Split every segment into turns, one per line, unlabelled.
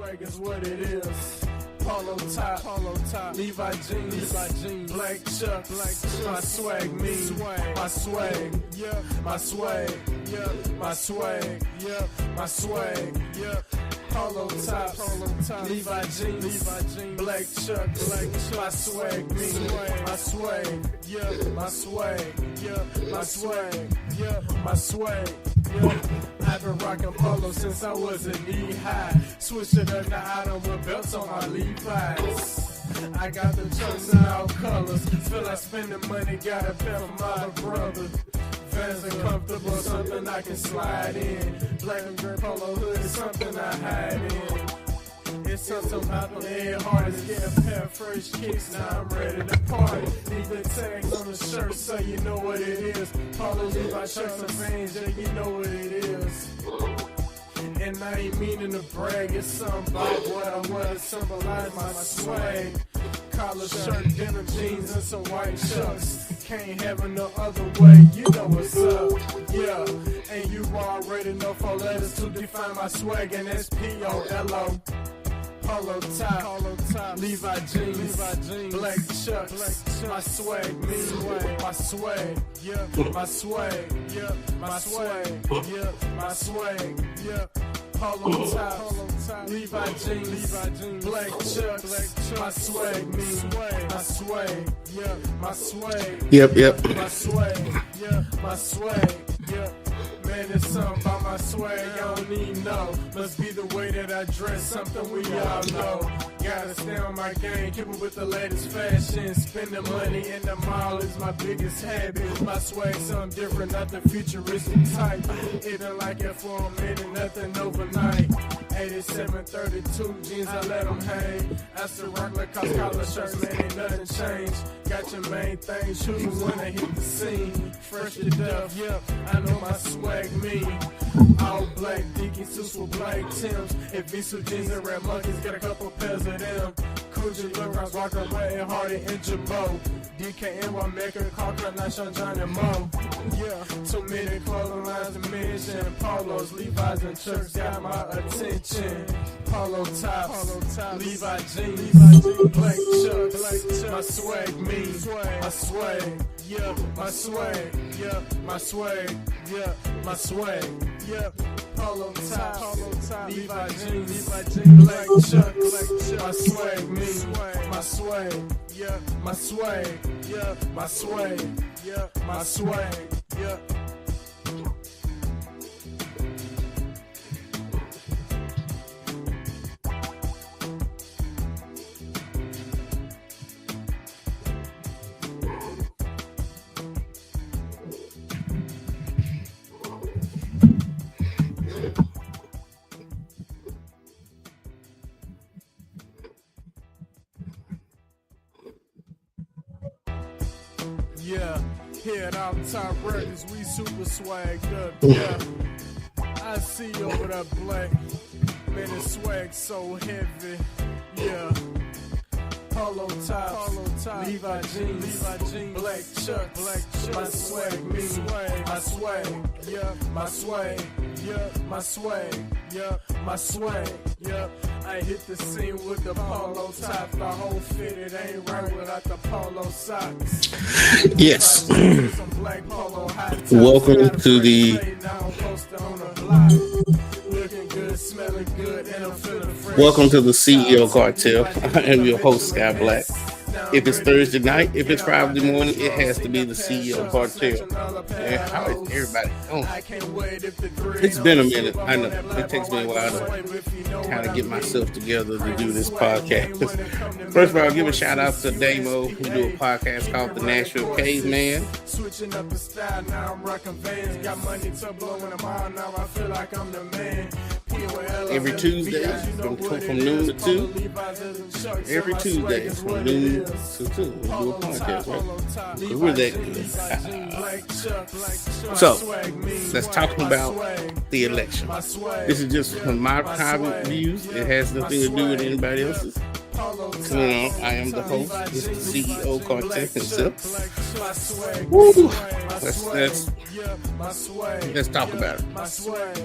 swag is what it is. Polo top, Levi jeans, black chuck, my swag me, my swag, yeah, my swag, yeah, my swag, yeah, my swag, yeah. Polo top, Levi jeans, black chuck, my swag me, my swag, yeah, my swag, yeah, my swag, yeah, my swag, yeah. I've been rocking polo since I was a knee high. Switched it up, now I don't wear belts on my Levi's. I got the chucks in all colors. Feel like spending money, got a pair for my brother. Vans are comfortable, something I can slide in. Black and gray polo hood is something I hide in. It's something about the head hardest. Get a pair of fresh kicks, now I'm ready to party. Leave the tags on the shirt so you know what it is. Polos, Levi shirts and Vans, yeah, you know what it is. And I ain't meaning to brag, it's something about what I wear to symbolize my swag. Collar shirt, denim jeans, and some white chucks. Can't have it no other way, you know what's up, yeah. And you already know 4 letters to define my swag, and that's P-O-L-O. Polo top, Levi jeans, black chucks, my swag me, my swag, yeah, my swag, yeah, my swag, yeah, my swag, yeah. Polo top, Levi jeans, black chucks, my swag me, my swag, yeah, my swag,
Yep.
my swag, yeah, my swag, yeah. Man, it's something about my swag, I don't need no. Must be the way that I dress, something we all know. Gotta stay on my game, keep it with the latest fashion. Spending money in the mall is my biggest habit. My swag something different, not the futuristic type. It been like it for a minute, nothing overnight. 8732 jeans, I let them hang. I still rock Lacoste collar shirts, man, ain't nothing changed. Got your main thing, shoes when I hit the scene. Fresh to death, yep, I know my swag me. All black Dickies, suits with black Timbs. If Visu jeans and red monkeys, got a couple pairs of them. Coogee look, I rock away and Hardy and Jabot. DKNY maker, Carter, Nash on John and Mo. Yeah, too many clothing lines to mention. Polos, Levi's and Chucks got my attention. Polo top, Levi jeans, black chucks, my swag me, my swag, yeah, my swag, yeah, my swag, yeah, my swag, yeah. Polo top, Levi jeans, black chucks, my swag me, my swag, yeah, my swag, yeah, my swag, yeah, my swag, yeah. Yeah, here at Out Top Records, we super swagged up, yeah. I see you over that black, man, the swag so heavy, yeah. Polo top, Levi jeans, black chucks, my swag me, my swag, yeah, my swag, yeah, my swag, yeah, my swag, yeah. I hit the scene with the polo top, the whole fit, it ain't right without the polo socks.
Yes. Welcome to the CEO Cartel. I am your host, Sky Black. If it's Thursday night, if it's Friday morning, it has to be the CEO Cartel. And how is everybody doing? It's been a minute. I know it takes me a while to kind of get myself together to do this podcast. First of all, I'll give a shout out to Damo, who do a podcast called The Nashville Caveman. Switching up the style, now I'm rocking Vans. Got money to blow in a mile, now I feel like I'm the man. Every Tuesday from noon to 2. Every Tuesday from noon to 2. We do a podcast, right? We're that good. So, let's talk about the election. This is just from my private views. It has nothing to do with anybody else's. So, I am the host. This is the CEO Cartel himself. Woo! Let's talk about it.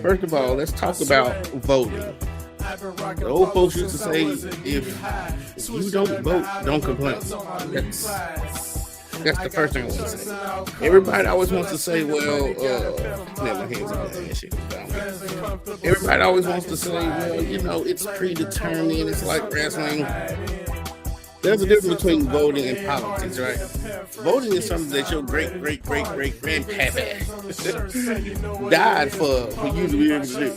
First of all, let's talk about voting. The old folks used to say, if you don't vote, don't complain. That's the first thing I want to say. Everybody always wants to say, well, my hands on that shit is down. Everybody always wants to say, well, it's predetermined. It's like wrestling. There's a difference between voting and politics, right? Voting is something that your great grandpappy died for you to be able to do.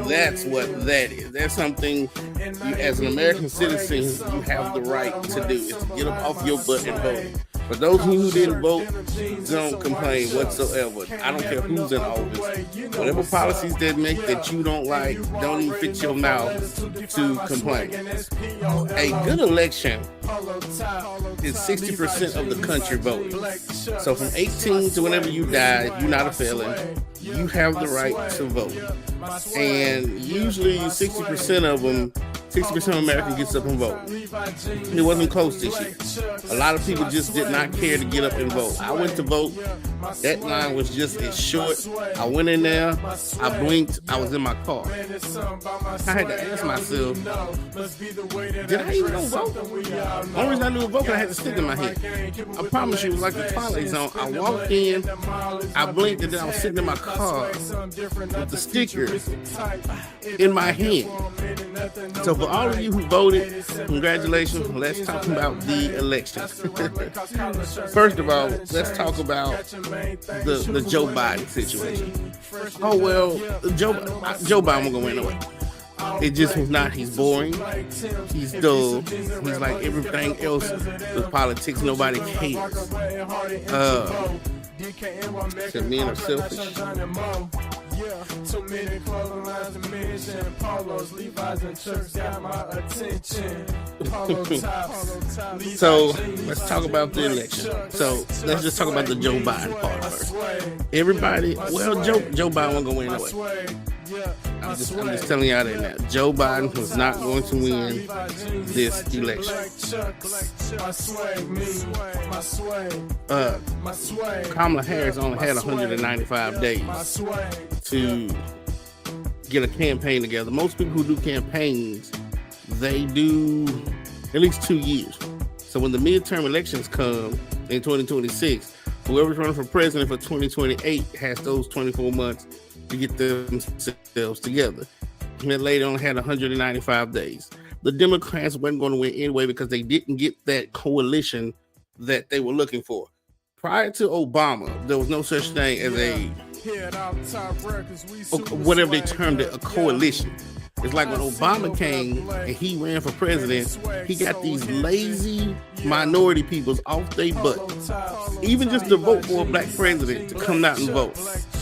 That's what that is. That's something you, as an American citizen, you have the right to do. Is to get up off your butt and vote. For those who didn't vote, don't complain whatsoever. I don't care who's in office. Whatever policies they make that you don't like, don't even fit your mouth to complain. A good election is 60% of the country voting. So from 18 to whenever you die, if you're not a felon, you have the right to vote. And usually 60% of Americans gets up and vote. It wasn't close this year. A lot of people just did not care to get up and vote. I went to vote. That line was just as short. I went in there. I blinked. I was in my car. I had to ask myself, did I even go vote? The only reason I knew to vote, I had to stick in my head. I promise you, it was like the Twilight Zone. I walked in, I blinked, and then I was sitting in my car with the sticker in my hand. So for all of you who voted, congratulations. Let's talk about the elections. First of all, let's talk about the Joe Biden situation. Oh, well, Joe Biden will go win away. It just was not. He's boring. He's dull. He's like everything else with politics. Nobody cares. So men are selfish. Too many clothing lines, diminishing polos, Levi's and church got my attention. So let's talk about the election. So let's just talk about the Joe Biden part first. Everybody, well, Joe Biden won't go win anyway. I'm just telling y'all that now. Joe Biden was not going to win this election. Kamala Harris only had 195 days to get a campaign together. Most people who do campaigns, they do at least 2 years. So when the midterm elections come in 2026, whoever's running for president for 2028 has those 24 months to get themselves together. And that lady only had 195 days. The Democrats weren't going to win anyway because they didn't get that coalition that they were looking for. Prior to Obama, there was no such thing as whatever they termed it, a coalition. It's like when Obama came and he ran for president, he got these lazy minority peoples off their butt. Even just to vote for a black president to come out and vote.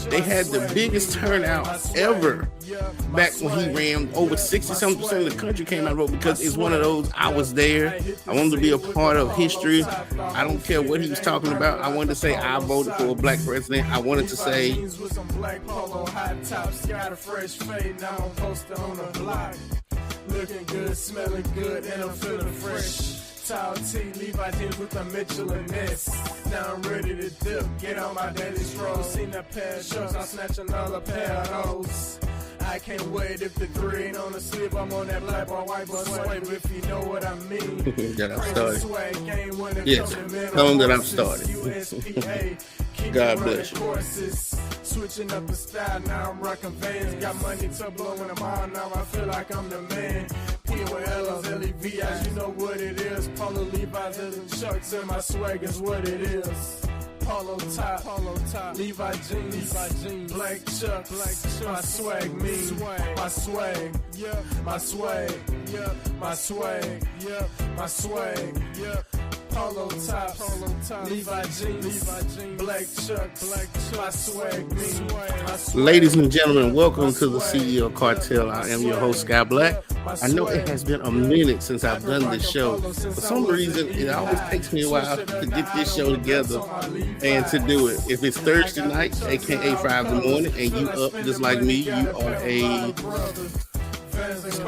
They had the biggest turnout ever back when he ran. Over 60-something% of the country came out and voted because it's one of those, I was there. I wanted to be a part of history. I don't care what he was talking about. I wanted to say I voted for a black president. I wanted to say looking good, smelling good, and I'm feeling fresh. Tall T, Levi jeans with a Mitchell and Ness. Now I'm ready to dip, get on my daily stroll. Seen that pair of shorts, I'll snatch another pair of those. I can't wait if the three ain't on the slip. I'm on that black boy, white boy sway, if you know what I mean. That I've started. Yes, tell them that I've started. God bless you. Switching up the style, now I'm rocking Vans. Got money to blow when I'm on, now I feel like I'm the man. P-O-L-O's, L-E-V-I, you know what it is. Polo Levi's and Chucks, and my swag is what it is. Polo top, Levi jeans, black Chuck, my swag mean, my swag, my swag, my swag, my swag, Polo top, Levi jeans, black Chuck, my swag mean. Ladies and gentlemen, welcome to the CEO Cartel. I am your host, Sky Black. I know it has been a minute since I've done this show. For some reason, it always takes me a while to get this show together and to do it. If it's Thursday night, aka 5 in the morning, and you up just like me, you are a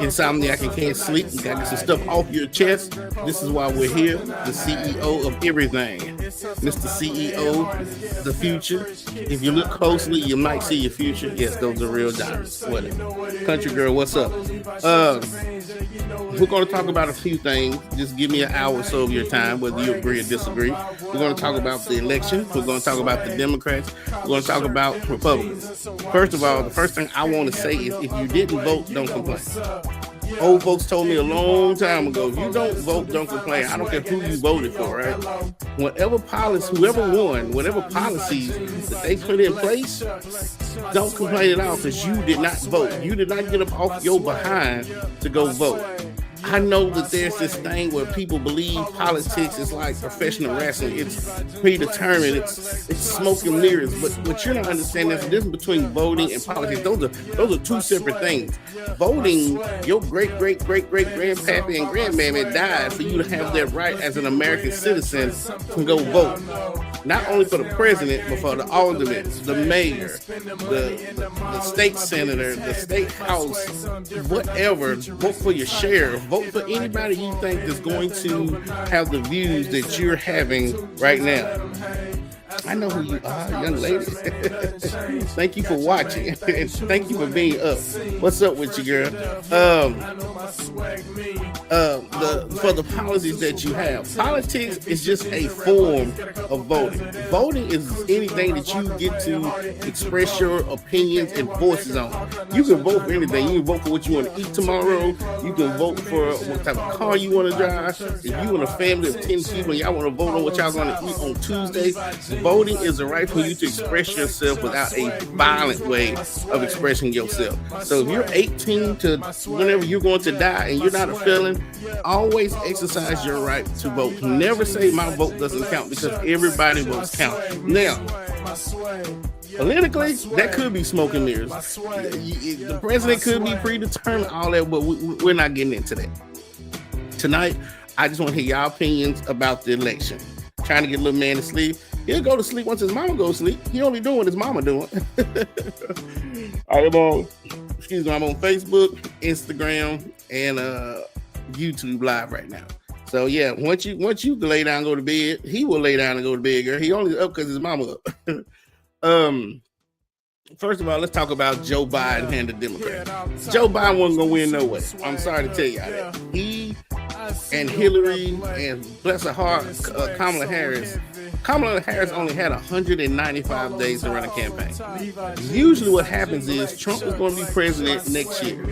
insomniac and can't sleep, you gotta get some stuff off your chest. This is why we're here. The CEO of everything, Mr. CEO, the future. If you look closely, you might see your future. Yes, those are real diamonds. Whatever. Country girl, what's up? We're going to talk about a few things. Just give me an hour or so of your time, whether you agree or disagree. We're going to talk about the election. We're going to talk about the Democrats. We're going to talk about Republicans. First of all, the first thing I want to say is if you didn't vote, don't complain. Old folks told me a long time ago, if you don't vote, don't complain. I don't care who you voted for, right? Whatever policy, whoever won, whatever policies that they put in place, don't complain at all because you did not vote. You did not get up off your behind to go vote. I know that there's this thing where people believe politics is like professional wrestling. It's predetermined. It's smoke and mirrors. But what you're not understanding is the difference between voting and politics. Those are two separate things. Voting, your great-great-great-great-grandpappy and grandmammy died for you to have that right as an American citizen to go vote. Not only for the president, but for the aldermen, the mayor, the state senator, the state house, whatever. Vote for your sheriff. Vote for anybody you think is going to have the views that you're having right now. I know who you are, young lady. Thank you for watching and thank you for being up. What's up with you, girl? For the policies that you have, politics is just a form of voting. Voting is anything that you get to express your opinions and voices on. You can vote for anything. You can vote for what you want to eat tomorrow. You can vote for what type of car you want to drive. If you in a family of 10 people and y'all want to vote on what y'all going to eat on Tuesday, voting is a right for you to express yourself without a violent way of expressing yourself. So if you're 18 to whenever you're going to die and you're not a felon, always exercise your right to vote. Never say my vote doesn't count because everybody votes count. Now, politically, that could be smoke and mirrors. The president could be predetermined, all that, but we're not getting into that. Tonight, I just want to hear y'all opinions about the election. Trying to get a little man to sleep. He'll go to sleep once his mama goes to sleep. He only doing what his mama doing. I'm on Facebook, Instagram, and YouTube live right now. So yeah, once you lay down and go to bed, he will lay down and go to bed, girl. He only up because his mama up. First of all, let's talk about Joe Biden and the Democrats. Joe Biden wasn't gonna win no way. I'm sorry to tell y'all that. He and Hillary and bless her heart, Kamala Harris. Kamala Harris only had 195 days to run a campaign. Usually what happens is Trump is going to be president next year.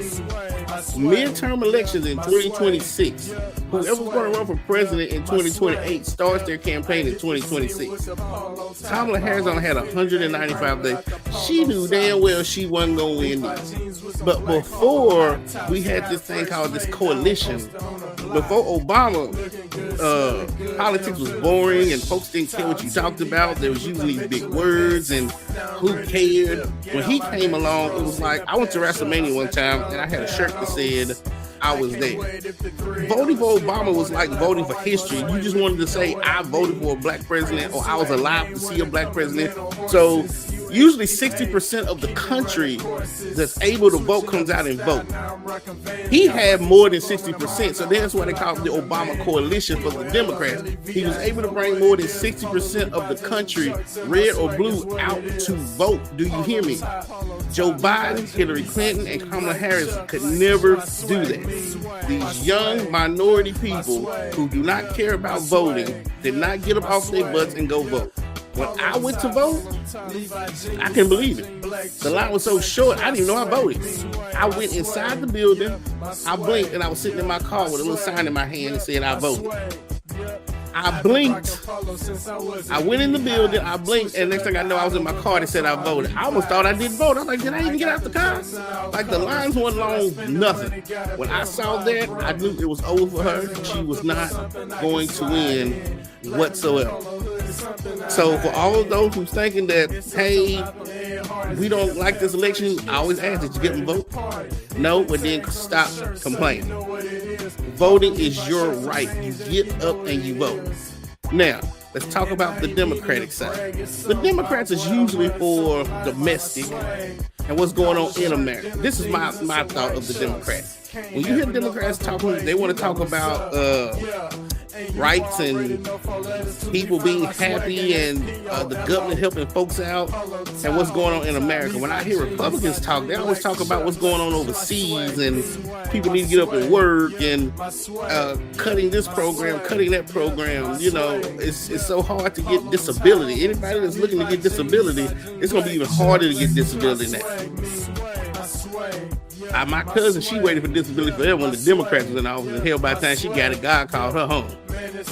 Midterm elections in 2026. Whoever's going to run for president in 2028 starts their campaign in 2026. Kamala Harris only had 195 days. She knew damn well she wasn't going to win these. But before we had this thing called this coalition, before Obama, politics was boring and folks didn't care what you talked about. They was using these big words and who cared. When he came along, it was like, I went to WrestleMania one time and I had a shirt that said I was there. Voting for Obama was like voting for history. You just wanted to say I voted for a black president or I was alive to see a black president. So usually 60% of the country that's able to vote comes out and vote. He had more than 60%, so that's why they call it the Obama coalition for the Democrats. He was able to bring more than 60% of the country, red or blue, out to vote. Do you hear me? Joe Biden, Hillary Clinton, and Kamala Harris could never do that. These young minority people who do not care about voting did not get up off their butts and go vote. When I went to vote, I couldn't believe it. The line was so short, I didn't even know I voted. I went inside the building, I blinked, and I was sitting in my car with a little sign in my hand that said I voted. I blinked. I went in the building, I blinked, and next thing I know, I was in my car that said I voted. I almost thought I didn't vote. I was like, did I even get out the car? Like, the lines weren't long, nothing. When I saw that, I knew it was over for her. She was not going to win whatsoever. So for all of those who's thinking that, hey, we don't like this election, I always ask, did you get them vote? No, but then stop complaining. Voting is your right. You get up and you vote. Now, let's talk about the Democratic side. The Democrats is usually for domestic and what's going on in America. This is my thought of the Democrats. when you hear Democrats talking, they want to talk about rights and people being happy and the government helping folks out and what's going on in America. When I hear Republicans talk, they always talk about what's going on overseas and people need to get up and work and cutting this program, cutting that program. You know, it's so hard to get disability. Anybody that's looking to get disability, it's going to be even harder to get disability now. My cousin, she waited for disability forever when the Democrats was in office, and hell, by the time she got it, God called her home.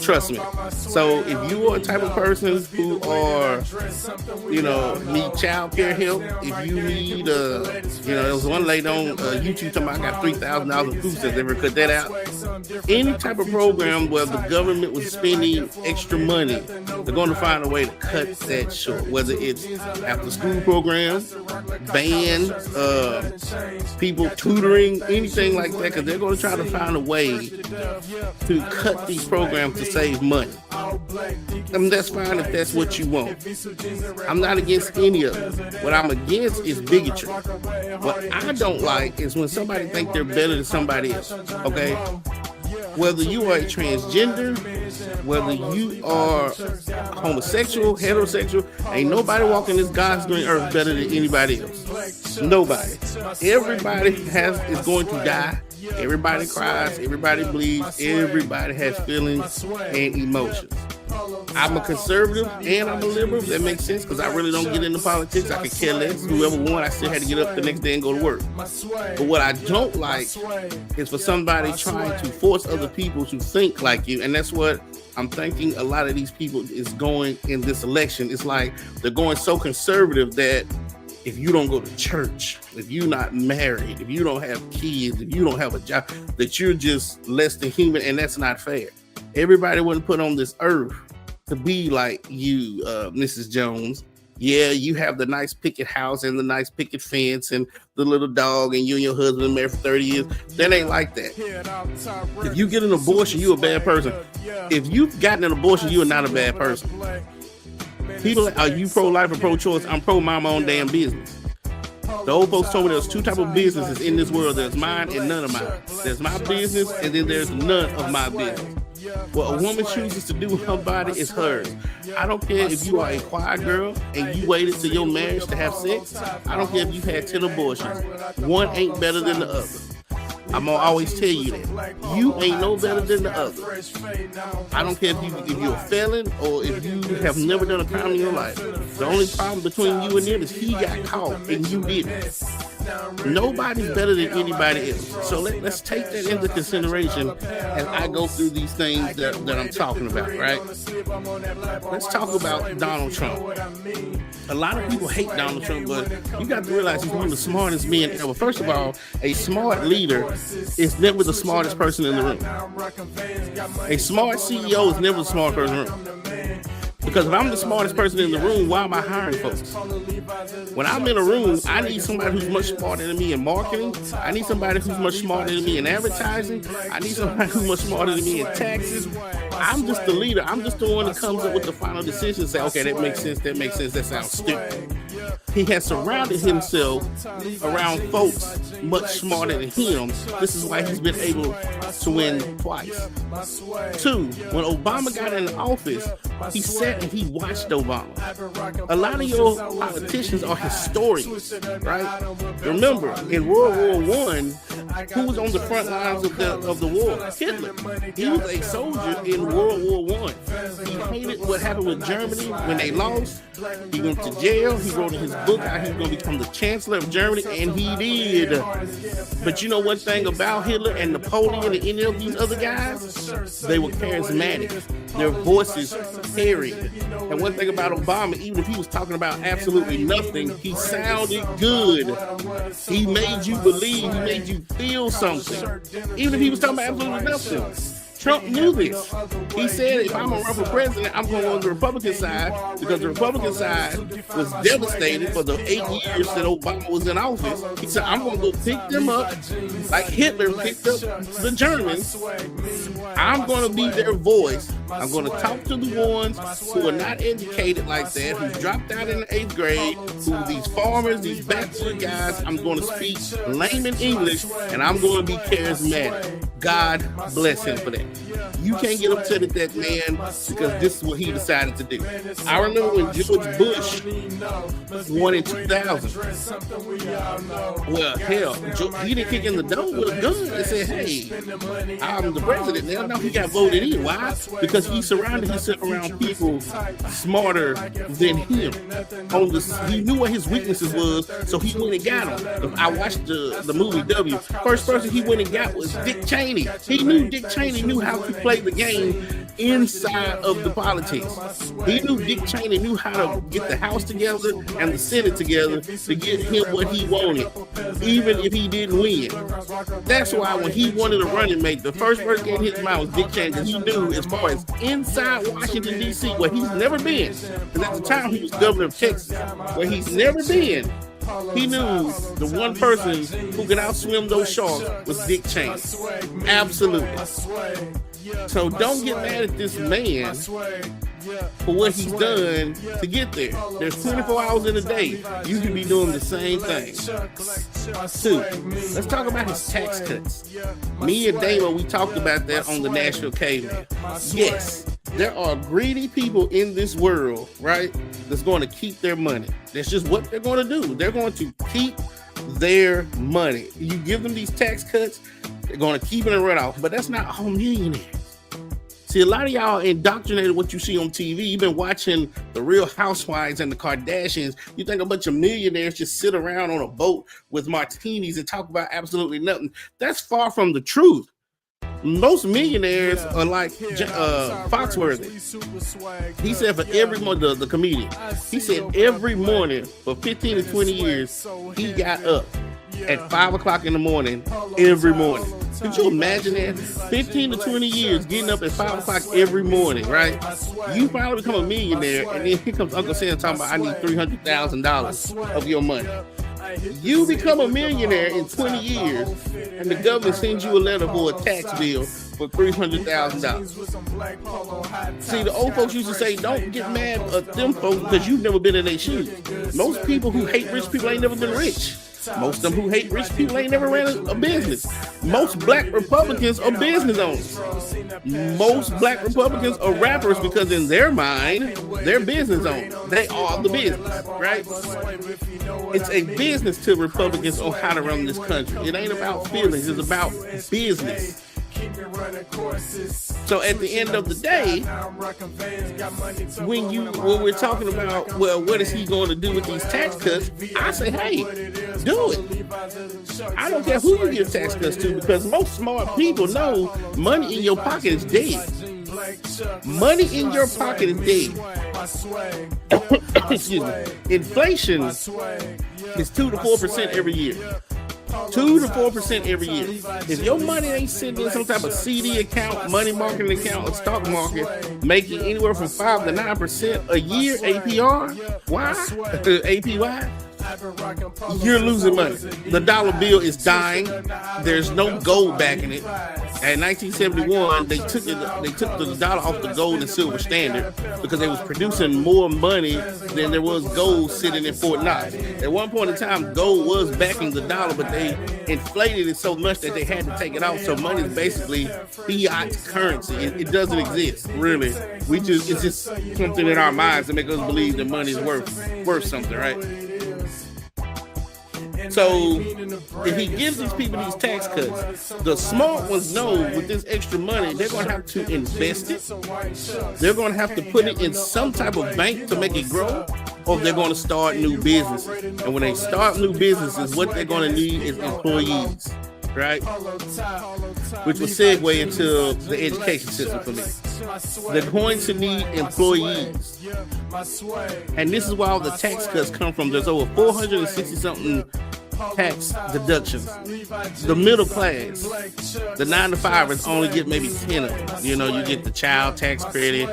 Trust me. So if you are a type of person who are, you know, need child care help, if you need, there was one lady on YouTube talking about I got $3,000 in food stamps. Ever cut that out? Any type of program where the government was spending extra money, they're going to find a way to cut that short. Whether it's after school programs, ban people tutoring, anything like that, because they're going to try to find a way to cut these programs to save money. I mean, that's fine if that's what you want. I'm not against any of it. What I'm against is bigotry. What I don't like is when somebody think they're better than somebody else. Okay? Whether you are a transgender, whether you are homosexual, heterosexual, ain't nobody walking this God's green earth better than anybody else. Nobody. Everybody is going to die. Everybody cries, everybody bleeds, everybody has feelings and emotions. I'm a conservative and I'm a liberal. That makes sense because I really don't get into politics. I could care less. Whoever won, I still had to get up the next day and go to work. But what I don't like is for somebody trying to force other people to think like you. And that's what I'm thinking a lot of these people is going in this election. It's like they're going so conservative that if you don't go to church, if you're not married, if you don't have kids, if you don't have a job, that you're just less than human, and that's not fair. Everybody wasn't put on this earth to be like you, Mrs. Jones. Yeah, you have the nice picket house and the nice picket fence and the little dog, and you and your husband been married for 30 years. That ain't like that. If you get an abortion, you're a bad person. If you've gotten an abortion, you are not a bad person. People, are you pro-life or pro-choice? I'm pro-mind my own damn business. The old folks told me there's two types of businesses in this world. There's mine and none of mine. There's my business and then there's none of my business. What a woman chooses to do with her body is hers. I don't care if you are a quiet girl and you waited till your marriage to have sex. I don't care if you've had 10 abortions. One ain't better than the other. I'm gonna always tell you that. You ain't no better than the other. I don't care if you're a felon or if you have never done a crime in your life. The only problem between you and them is he got caught and you didn't. Nobody's better than anybody else. So let's take that into consideration as I go through these things that I'm talking about, right? Let's talk about Donald Trump. A lot of people hate Donald Trump, but you got to realize he's one of the smartest men ever. First of all, a smart leader is never the smartest person in the room. A smart CEO is never the smartest person in the room. Because if I'm the smartest person in the room, why am I hiring folks? When I'm in a room, I need somebody who's much smarter than me in marketing. I need somebody who's much smarter than me in advertising. I need somebody who's much smarter than me in taxes. I'm just the leader. I'm just the one that comes up with the final decision and say, okay, that makes sense, that sounds stupid. He has surrounded himself around folks much smarter than him. This is why he's been able to win twice. 2, when Obama got in office, he sat and he watched Obama. A lot of your politicians are historians, right? Remember, in World War I, who was on the front lines of the war? Hitler. He was a soldier in World War I. He hated what happened with Germany when they lost. He went to jail. He wrote in his book how he was going to become the Chancellor of Germany, and he did. But you know one thing about Hitler and Napoleon and any of these other guys? They were charismatic. Their voices carried. And one thing about Obama, even if he was talking about absolutely nothing, he sounded good. He made you believe. He made you feel something. Even if he was talking about absolutely nothing. Trump knew this. He said, if I'm going to run for president, I'm going to go on the Republican side because the Republican side was devastated for the 8 years that Obama was in office. He said, I'm going to go pick them up like Hitler picked up the Germans. I'm going to be their voice. I'm going to talk to the ones who are not educated like that, who dropped out in the 8th grade, who these farmers, these backward guys. I'm going to speak layman English, and I'm going to be charismatic. God bless him for that. You can't get upset at that man because this is what he decided to do. I remember when George Bush won in 2000. Well, hell, he didn't kick in the door with a gun and say, hey, I'm the president now. No, he got voted in. Why? Because he surrounded himself around people smarter than him. He knew what his weaknesses was, so he went and got them. I watched the movie W. First person he went and got was Dick Cheney. He knew Dick Cheney knew how to play the game inside of the politics. He knew Dick Cheney knew how to get the House together and the Senate together to get him what he wanted, even if he didn't win. That's why when he wanted a running mate, the first person in his mind was Dick Cheney, because he knew as far as inside Washington, D.C., where he's never been, because at the time he was governor of Texas, where he's never been, he knew the one person who could outswim those sharks was Dick Cheney. Absolutely. So don't get mad at this man for what he's done to get there. There's 24 hours in a day. You can be doing the same thing. 2, let's talk about his tax cuts. Me and Damo, we talked about that on the Nashville Caveman. Yes, there are greedy people in this world, right, that's going to keep their money. That's just what they're going to do. They're going to keep their money. You give them these tax cuts, they're going to keep it and run off. But that's not all millionaires. See, a lot of y'all indoctrinated what you see on TV. You've been watching the Real Housewives and the Kardashians. You think a bunch of millionaires just sit around on a boat with martinis and talk about absolutely nothing. That's far from the truth. Most millionaires are like Foxworthy. He said for every morning, the comedian, he said every morning for 15 to 20 years, he got up at 5 o'clock in the morning every morning. Could you imagine that? 15 to 20 years getting up at 5 o'clock every morning, right? You finally become a millionaire, and then here comes Uncle Sam talking about, I need $300,000 of your money. You become a millionaire in 20 years, and the government sends you a letter for a tax bill for $300,000. See, the old folks used to say, don't get mad at them folks because you've never been in their shoes. Most people who hate rich people ain't never been rich. Most of them who hate rich people ain't never ran a business. Most black Republicans are business owners. Most black Republicans are rappers because in their mind, they're business owners. They are the business, right? It's a business to Republicans on how to run this country. It ain't about feelings, it's about business. So at the end of the day, when we're talking about, well, what is he going to do with these tax cuts? I say, hey, do it. I don't care who you give tax cuts to, because most smart people know money in your pocket is dead. Money in your pocket is dead. Excuse me. Inflation is 2 to 4% every year. 2 to 4% every year. If your money ain't sitting in some type of CD account, money market account, or stock market, making anywhere from 5 to 9% a year APR, why? APY? You're losing money. The dollar bill is dying. There's no gold backing it. In 1971, they took the dollar off the gold and silver standard because they was producing more money than there was gold sitting in Fort Knox. At one point in time, gold was backing the dollar, but they inflated it so much that they had to take it off. So money is basically fiat currency. It doesn't exist, really. It's just something in our minds to make us believe that money is worth something, right? So if he gives these people these tax cuts, the smart ones know with this extra money, they're going to have to invest it. They're going to have to put it in some type of bank to make it grow, or they're going to start new businesses. And when they start new businesses, what they're going to need is employees, right? Which will segue into the education system for me. They're going to need employees. And this is where all the tax cuts come from. There's over 460 something tax deductions. The middle class, the 9-to-5ers only get maybe 10 of them. You know, you get the child tax credit,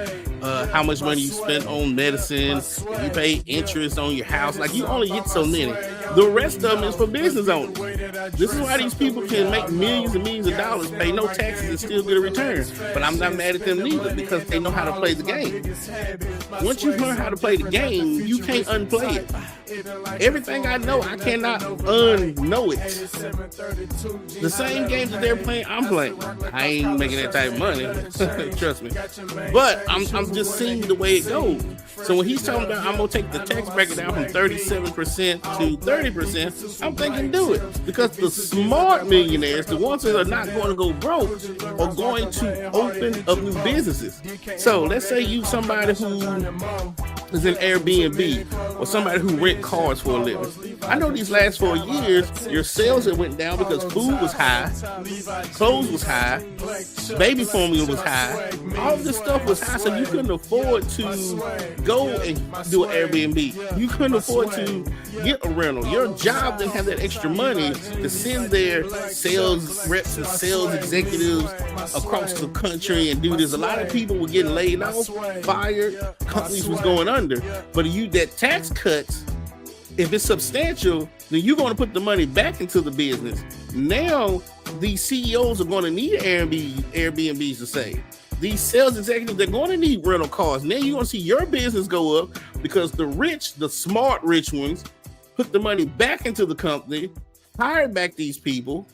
how much money you spend on medicine, if you pay interest on your house. Like, you only get so many. The rest of them is for business owners. This is why these people can make millions and millions of dollars, pay no taxes, and still get a return. But I'm not mad at them neither, because they know how to play the game. Once you learn how to play the game, you can't unplay it. Everything I know, I cannot unknow it. The same game that they're playing, I'm playing. I ain't making that type of money, trust me. But I'm just seeing the way it goes. So when he's talking about I'm gonna take the tax bracket down from 37% to 30%, I'm thinking do it, because the smart millionaires, the ones that are not going to go broke, are going to open up new businesses. So let's say you somebody who is in Airbnb, or somebody who rent cars for a living. I know these last 4 years, your sales have went down because food was high, clothes was high, baby formula was high, all of this stuff was high, so you couldn't afford to go and do an Airbnb. You couldn't afford to get a rental. Your job didn't have that extra money to send their sales reps and sales executives across the country and do this. A lot of people were getting laid off, fired, companies was going under. But you, that tax cuts, if it's substantial, then you're going to put the money back into the business. Now, these CEOs are going to need Airbnbs to save. These sales executives, they're going to need rental cars. Now you're going to see your business go up, because the rich, the smart rich ones, put the money back into the company, hired back these people,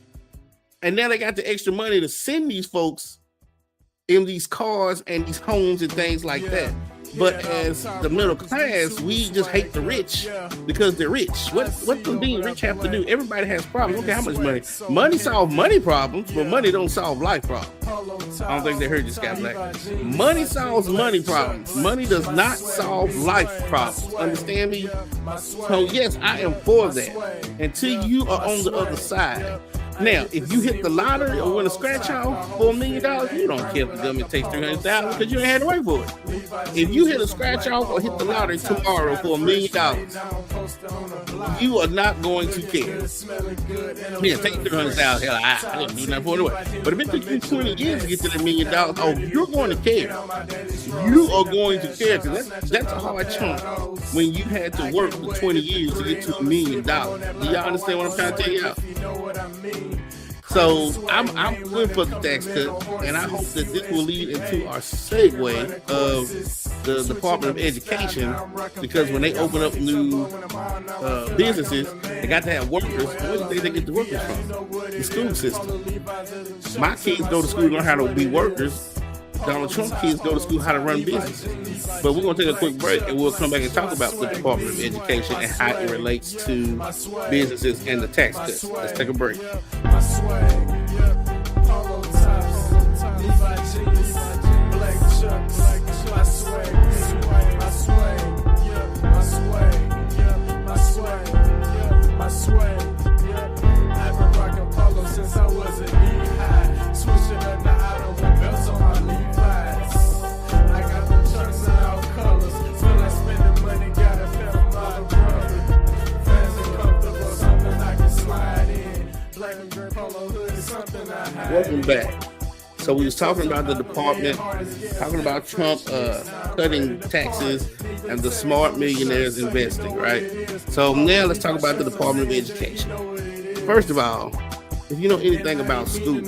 and now they got the extra money to send these folks in these cars and these homes and things like that. But as the middle class, we just hate the rich because they're rich. What does being rich have to do? Everybody has problems. Okay, how much money? Money solves money problems, but money don't solve life problems. I don't think they heard you, Scott Black. Money solves money problems. Money does not solve life problems. Understand me? So yes, I am for that. Until you are on the other side. Now, if you hit the lottery or win a scratch off for $1 million, you don't care if the government takes $300,000 because you ain't had to wait for it. If you hit a scratch off or hit the lottery tomorrow for $1 million, you are not going to care. Yeah, take $300,000. Hell, I didn't do nothing for it anyway. But if it took you 20 years to get to that $1 million, oh, you're going to care. You are going to care, because that's a hard chunk when you had to work for 20 years to get to $1 million. Do y'all understand what I'm trying to tell y'all? So I'm good for the tax cut, and I hope that this will lead into our segue of the Department of Education, because when they open up new businesses, they got to have workers. Where do they get the workers from? The school system. My kids go to school to learn how to be workers. Donald Trump kids go to school how to run businesses. But we're going to take a quick break, and we'll come back and talk about the Department of Education and how it relates to businesses and the tax cuts. Let's take a break. Welcome back. So we was talking about the department, talking about Trump cutting taxes and the smart millionaires investing, right? So now let's talk about the Department of Education. First of all, if you know anything about schools,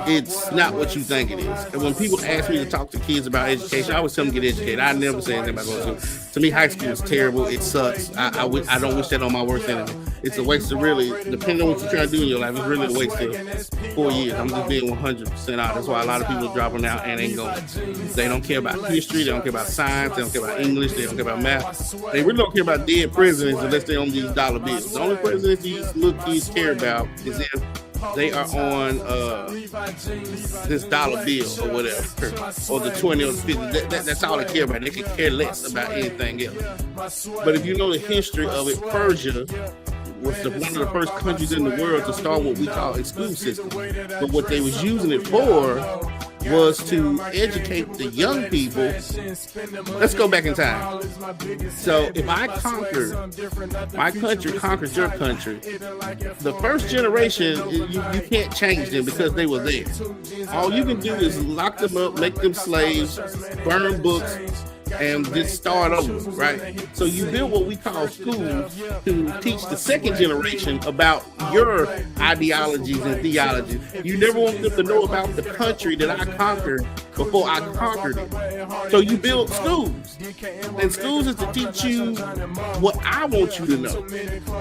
it's not what you think it is. And when people ask me to talk to kids about education, I always tell them to get educated. I never say anything about going to school. To me, high school is terrible. It sucks. I don't wish that on my worst enemy. It's a waste of, really, depending on what you're trying to do in your life, it's really a waste of 4 years. I'm just being 100% out. That's why a lot of people are dropping out and ain't going. They don't care about history. They don't care about science. They don't care about English. They don't care about math. They really don't care about dead presidents unless they're on these dollar bills. The only presidents these little kids care about is if they are on this dollar bill or whatever, or the 20 or the 50. That's all they care about. They can care less about anything else. But if you know the history of it, Persia was one of the first countries in the world to start what we call a school system. But what they was using it for was to educate the young people. Let's go back in time. So if I conquered, my country conquers your country, the first generation, you can't change them because they were there. All you can do is lock them up, make them slaves, burn books, and just start over, right? So you build what we call schools to teach the second generation about your ideologies and theologies. You never want them to know about the country that I conquered before I conquered it. So you build schools, and schools is to teach you what I want you to know.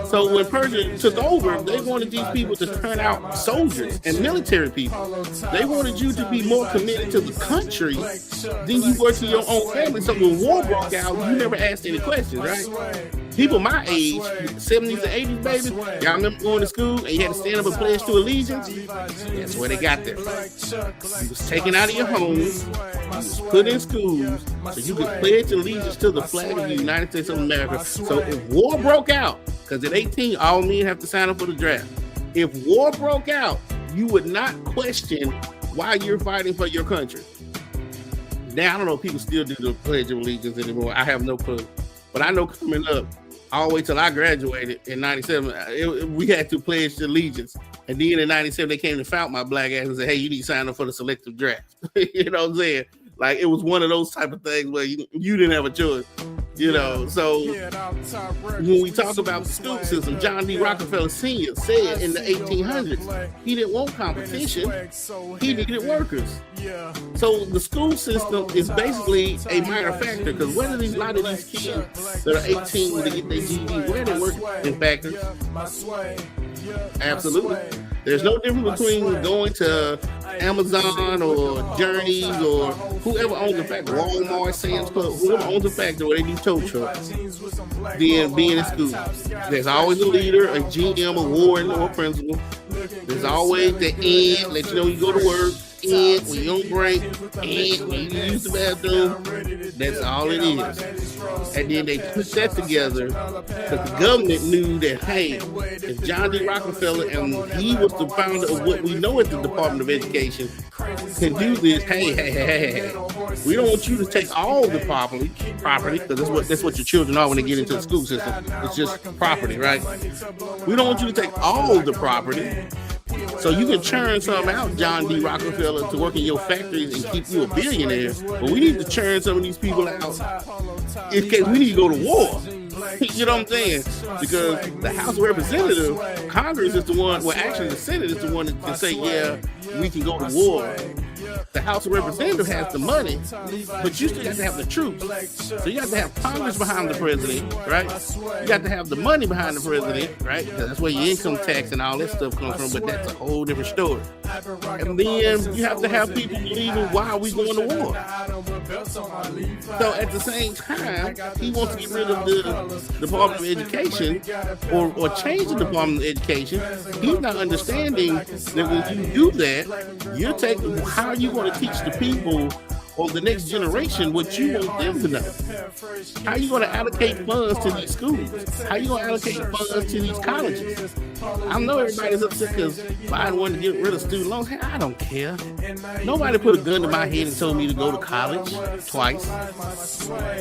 So when Persia took over, they wanted these people to turn out soldiers and military people. They wanted you to be more committed to the country than you were to your own family. So when war broke out, you never asked any questions, right? People my age, 70s and 80s, baby, y'all remember going to school and you had to stand up and pledge to allegiance? That's where they got there. You was taken out of your homes, you was put in schools, so you could pledge allegiance to the flag of the United States of America. So if war broke out, because at 18, all men have to sign up for the draft. If war broke out, you would not question why you're fighting for your country. Now, I don't know if people still do the Pledge of Allegiance anymore. I have no clue. But I know coming up, all the way till I graduated in 97, we had to pledge allegiance. And then in 97, they came to found my black ass and said, hey, you need to sign up for the selective draft. You know what I'm saying? Like, it was one of those type of things where you didn't have a choice. You know, so when we talk about the school system, John D. Rockefeller Sr. said in the 1800s, he didn't want competition, he needed workers. So the school system is basically a minor factor, because whether a lot of these kids that are 18 when they get their GED, where they work in factories? Absolutely. There's no difference between going to Amazon or Journeys or whoever owns the factory, Walmart, Sam's Club, whoever owns the factory where they do tow trucks, then being in school. There's always a leader, a GM, a warden, or a principal. There's always the end, let you know you go to work, end when you don't break, end when you use the bathroom. That's all it is. And then they put that together because the government knew that, hey, if John D. Rockefeller, and he was the founder of what we know as the Department of Education, can do this, hey, we don't want you to take all the property, because that's what your children are when they get into the school system. It's just property, right? We don't want you to take all the property. So you can churn some out, John D. Rockefeller, to work in your factories and keep you a billionaire. But we need to churn some of these people out in case we need to go to war. You know what I'm saying? Because the House of Representatives, Congress is the one, well, actually the Senate is the one that can say, yeah, we can go to war. The House of Representatives has the money, but you still got to have the troops. So you got to have Congress behind the president, right? You got to have the money behind the president, right? Because that's where your income tax and all that stuff comes from, but that's a whole different story. And then you have to have people believing why are we going to war. So at the same time, he wants to get rid of the Department of Education or change the Department of Education. He's not understanding that when you do that, you're taking, how are you going to teach the people or the next generation what you want them to know? How are you going to allocate funds to these schools? How are you going to allocate funds to these colleges? I know everybody's upset because Biden wanted to get rid of student loans. Hey, I don't care. Nobody put a gun to my head and told me to go to college twice.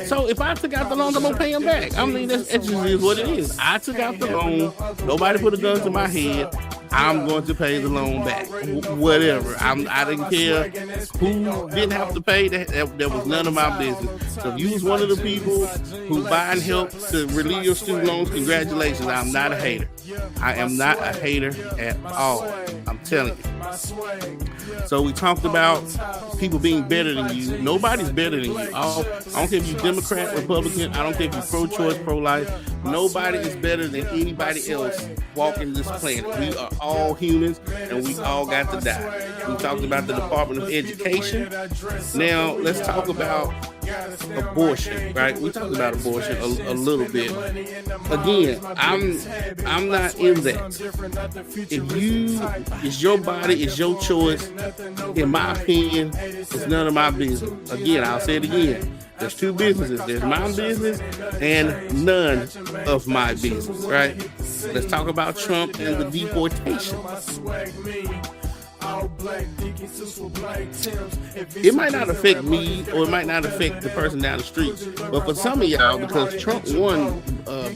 So if I took out the loans, I'm going to pay them back. I mean, that just is what it is. I took out the loan. Nobody put a gun to my head. I'm going to pay the loan back. Whatever. I didn't care who didn't have to pay. That was none of my business. So if you was one of the people who buy and help to relieve your student loans, congratulations. I'm not a hater. I am not a hater at all. I'm telling you. So we talked about people being better than you. Nobody's better than you. I don't care if you're Democrat, Republican. I don't care if you're pro-choice, pro-life. Nobody is better than anybody else walking this planet. We are all humans, and we all got to die. We talked about the Department of Education. Now, let's talk about abortion, right? We talked about abortion a little bit. Again, I'm not in that. It's your body, it's your choice. In my opinion, it's none of my business. Again, I'll say it again. There's two businesses. There's my business and none of my business, right? Let's talk about Trump and the deportation. It might not affect me, or it might not affect the person down the street, but for some of y'all, because Trump won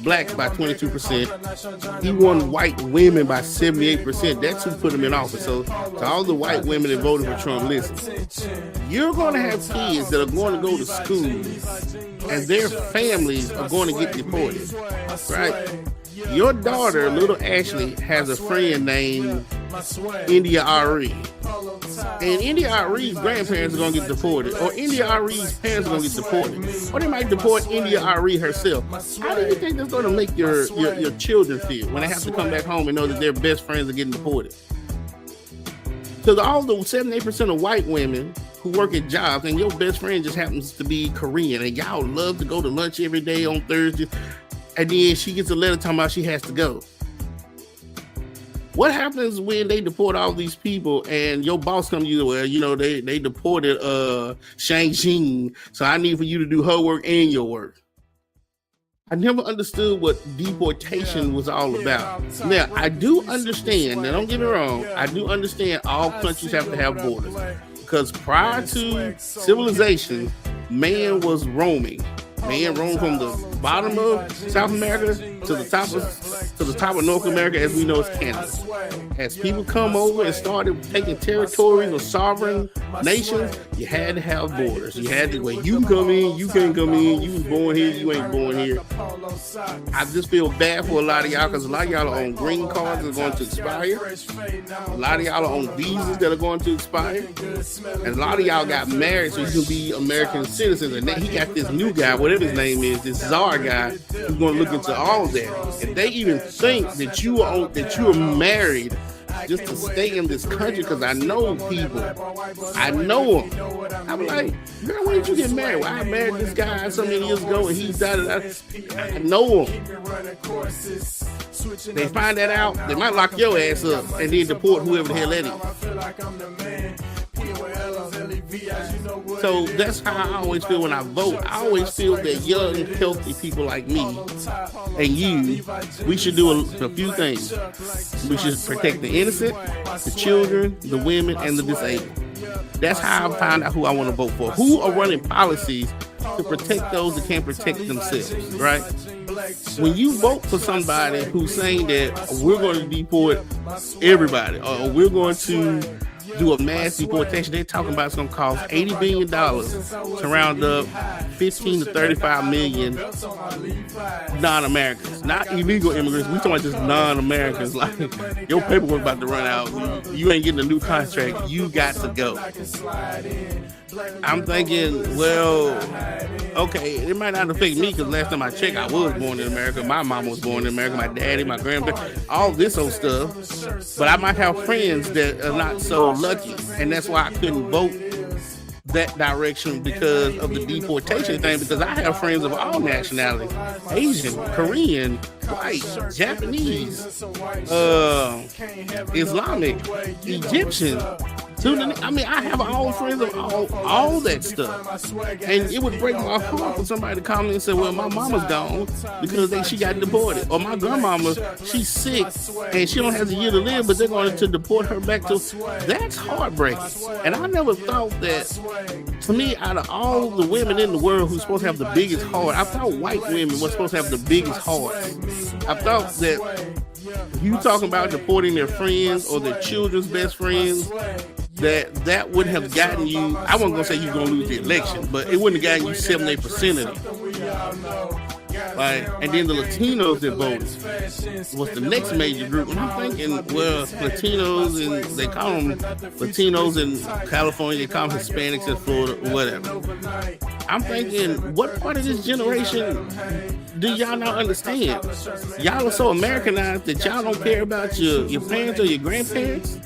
blacks by 22%, he won white women by 78%. That's who put him in office. So to all the white women that voted for Trump, listen, you're going to have kids that are going to go to school, and their families are going to get deported, right? Your daughter, little Ashley, has a friend named India Ari. And India Ari's grandparents are going to get deported. Or India Ari's parents are going to get deported. Or they might deport India Ari herself. How do you think that's going to make your children feel when they have to come back home and know that their best friends are getting deported? Because all the 78% of white women who work at jobs, and your best friend just happens to be Korean, and y'all love to go to lunch every day on Thursdays, and then she gets a letter talking about she has to go. What happens when they deport all these people and your boss comes to you, well, you know, they deported Shang Xing, so I need for you to do her work and your work. I never understood what deportation was all about. Now, I do understand, now don't get me wrong, I do understand all countries have to have borders. Because prior to civilization, man was roaming. Man roamed from the bottom of South America to the top of North America, as we know, as Canada. As people come over and started taking territories of sovereign nations, you had to have borders. You had to, well, you can come in, you can't come in, you was born here, you ain't born here. I just feel bad for a lot of y'all, because a lot of y'all are on green cards that are going to expire. A lot of y'all are on visas that are going to expire. And a lot of y'all got married so you can be American citizens. And then he got this new guy, whatever his name is, this czar guy, who's going to look into all of that. If they even think that you are married just to stay in this country, because I know people, I know them. I'm like, girl, when did you get married? Well, I married this guy so many years ago, and he died. I know him. They find that out, they might lock your ass up and then deport whoever the hell that is. So that's how I always feel when I vote. I always feel that young, healthy people like me and you, we should do a few things. We should protect the innocent, the children, the women, and the disabled. That's how I find out who I want to vote for. Who are running policies to protect those that can't protect themselves, right? When you vote for somebody who's saying that we're going to deport everybody, or we're going to do a mass deportation, they're talking about it's going to cost $80 billion to round up 15 to 35 million non-Americans, not illegal immigrants. We talking about just non-Americans. Like, your paperwork about to run out, you ain't getting a new contract, you got to go. I'm thinking, well, okay, it might not affect me, because last time I checked, I was born in America. My mama was born in America, my daddy, my grandparents, all this old stuff. But I might have friends that are not so lucky, and that's why I couldn't vote that direction because of the deportation thing, because I have friends of all nationalities: Asian, Korean, white, Japanese, Islamic, Egyptian. I mean, I have all friends of all that stuff, and it would break my heart for somebody to come in and say, well, my mama's gone because she got deported, or my grandmama, she's sick and she don't have a year to live, but they're going to deport her back to. That's heartbreaking. And I never thought that, to me, out of all the women in the world who's supposed to have the biggest heart, I thought white women were supposed to have the biggest heart. I thought that you talking about deporting their friends or their children's best friends, that would have gotten you, I wasn't going to say you're going to lose the election, but it wouldn't have gotten you 7-8% of it. Like, and then the Latinos that voted was the next major group. And I'm thinking, well, Latinos, and they call them Latinos in California, they call them Hispanics in Florida, whatever. I'm thinking, what part of this generation do y'all not understand? Y'all are so Americanized that y'all don't care about your parents or your grandparents.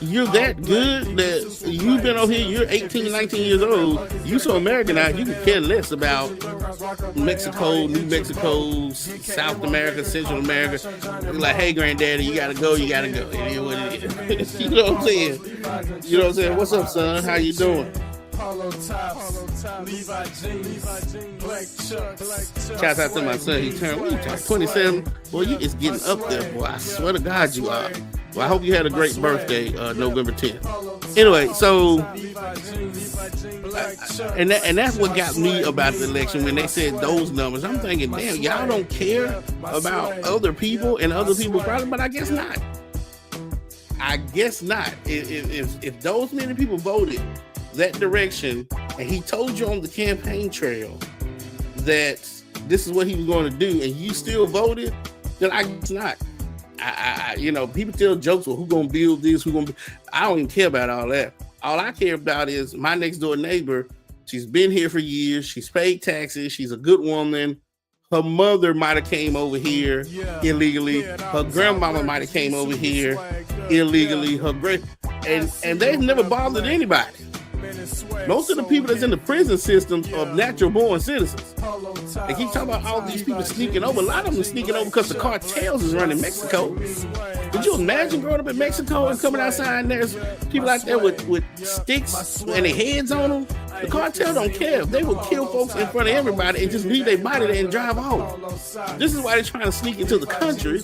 You're that good that you've been over here, you're 18, 19 years old, you so Americanized, you can care less about Mexico, New Mexico, South America, Central America. You're like, hey, granddaddy, you gotta go. It is what it is. You know what I'm saying? What's up, son? How you doing?
polo tops, Levi jeans, black chucks.
Shout out to my son. He turned, what you turned 27. Boy, you is getting up there, boy. I swear to God you are. Well, I hope you had a great birthday, November 10th. Anyway, so and that's what got me about the election when they said those numbers. I'm thinking, damn, y'all don't care about other people and other people's problems, but I guess not. I guess not. If those many people voted that direction, and he told you on the campaign trail that this is what he was going to do, and you still voted, then I guess not. People tell jokes, well, who's gonna build this? I don't even care about all that. All I care about is my next door neighbor. She's been here for years. She's paid taxes. She's a good woman. Her mother might have came over here illegally. Her grandmama might have came over here illegally. Her great and they've never bothered anybody. Most of the people that's in the prison system are natural born citizens. They keep talking about all these people sneaking over. A lot of them are sneaking over because the cartels is running Mexico. Could you imagine growing up in Mexico and coming outside and there's people out there with sticks and their heads on them? The cartel don't care. They will kill folks in front of everybody and just leave their body there and drive home. This is why they're trying to sneak into the country.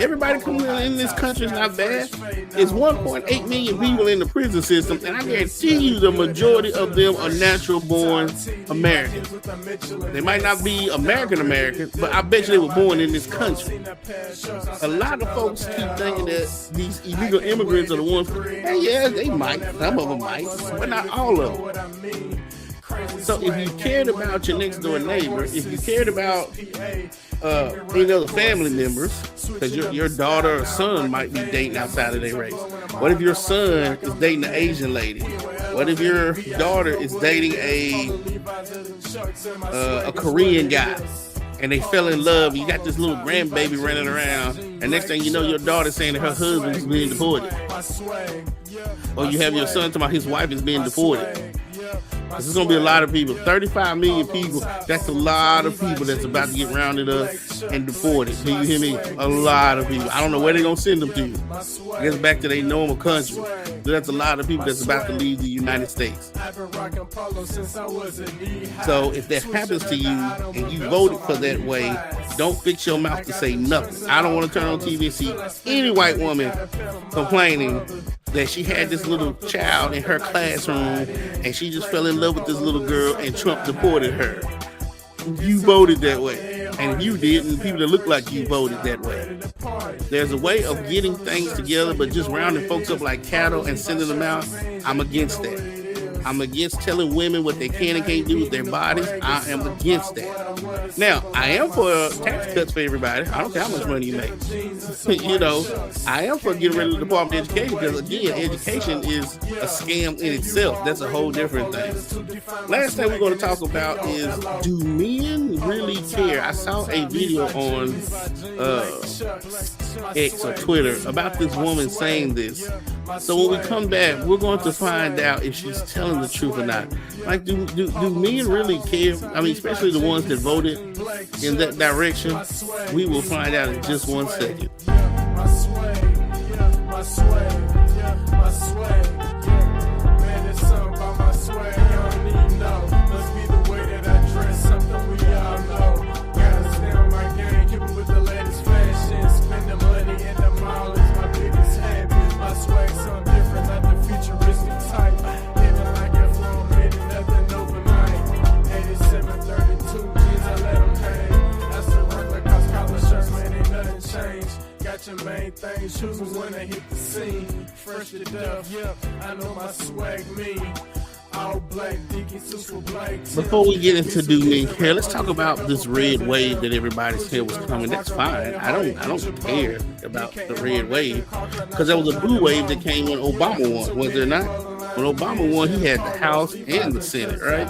Everybody coming in this country is not bad. It's 1.8 million people in the prison system, and I guarantee you the majority of them are natural born Americans. They might not be American, but I bet you they were born in this country. A lot of folks keep thinking that these illegal immigrants are the ones, hey, yeah, they might, some of them might, but not all of them. So if you cared about your next door neighbor, if you cared about any other family members, because your daughter or son might be dating outside of their race. What if your son is dating an Asian lady? What if your daughter is dating a Korean guy and they fell in love? You got this little grandbaby running around, and next thing you know, your daughter's saying that her husband is being deported. Or you have your son talking about his wife is being deported. There's going to be a lot of people, 35 million people. That's a lot of people that's about to get rounded up and deported. Do you hear me? A lot of people. I don't know where they're going to send them to. I guess back to their normal country. But that's a lot of people that's about to leave the United States. So if that happens to you and you voted for that way, don't fix your mouth to say nothing. I don't want to turn on TV and see any white woman complaining that she had this little child in her classroom and she just fell in love with this little girl and Trump deported her. You voted that way. And if you did, and people that look like you voted that way. There's a way of getting things together, but just rounding folks up like cattle and sending them out, I'm against that. I'm against telling women what they can and can't do with their bodies. I am against that. Now, I am for tax cuts for everybody. I don't care how much money you make. I am for getting rid of the Department of Education because, again, education is a scam in itself. That's a whole different thing. Last thing we're going to talk about is, do men really care? I saw a video on X or Twitter about this woman saying this. So when we come back, we're going to find out if she's telling the truth or not. Like, do men really care? I mean, especially the ones that voted in that direction. We will find out in just 1 second.
My swag. Man, it's something about my swag. You don't even know. Must be the way that I dress. Something we all know. Gotta stay on my game. Keep it with the latest fashion. Spend the money in the mall is my biggest habit. My swag's something different, not the futuristic type. Living like it for a minute, nothing overnight. 8732 jeans, I let them hang. That's the regular cost collar shirts, man, ain't nothing changed. Got your main thing, choosing when I hit the scene. Fresh to death, I know my swag mean. All black,
before we get into do me care, let's talk about this red wave that everybody said was coming. That's fine. I don't care about the red wave because there was a blue wave that came when Obama won, was there not? When Obama won, he had the House and the Senate, right?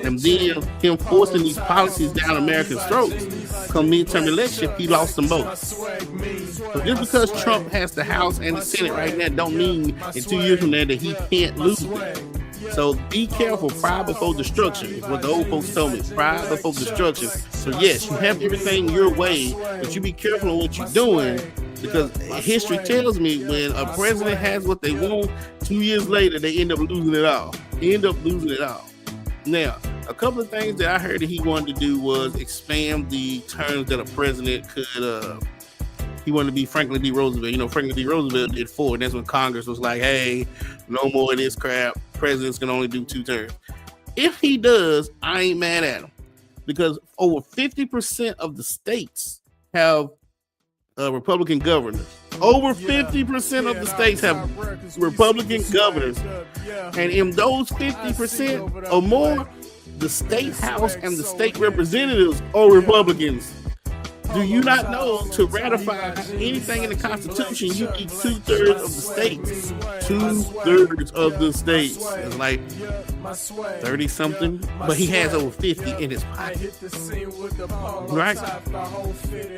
And then him forcing these policies down Americans' throats. Come midterm election, he lost them both. So just because Trump has the House and the Senate right now, don't mean in 2 years from now that he can't lose them. So be careful, pride before destruction is what the old folks told me, pride before destruction. So yes, you have everything your way, but you be careful on what you're doing because history tells me when a president has what they want, 2 years later, they end up losing it all. He ended up losing it all. Now, a couple of things that I heard that he wanted to do was expand the terms that a president could. He wanted to be Franklin D. Roosevelt. You know, Franklin D. Roosevelt did 4. And that's when Congress was like, hey, no more of this crap. Presidents can only do 2 terms. If he does, I ain't mad at him. Because over 50% of the states have Republican governors. Over 50% of the states have Republican governors. And in those 50% or more, the state house and the state representatives are Republicans. Do you not know to ratify anything in the Constitution, you need 2/3 of the states? 2/3 of the states. It's like 30 something, but he has over 50 in his pocket. Right?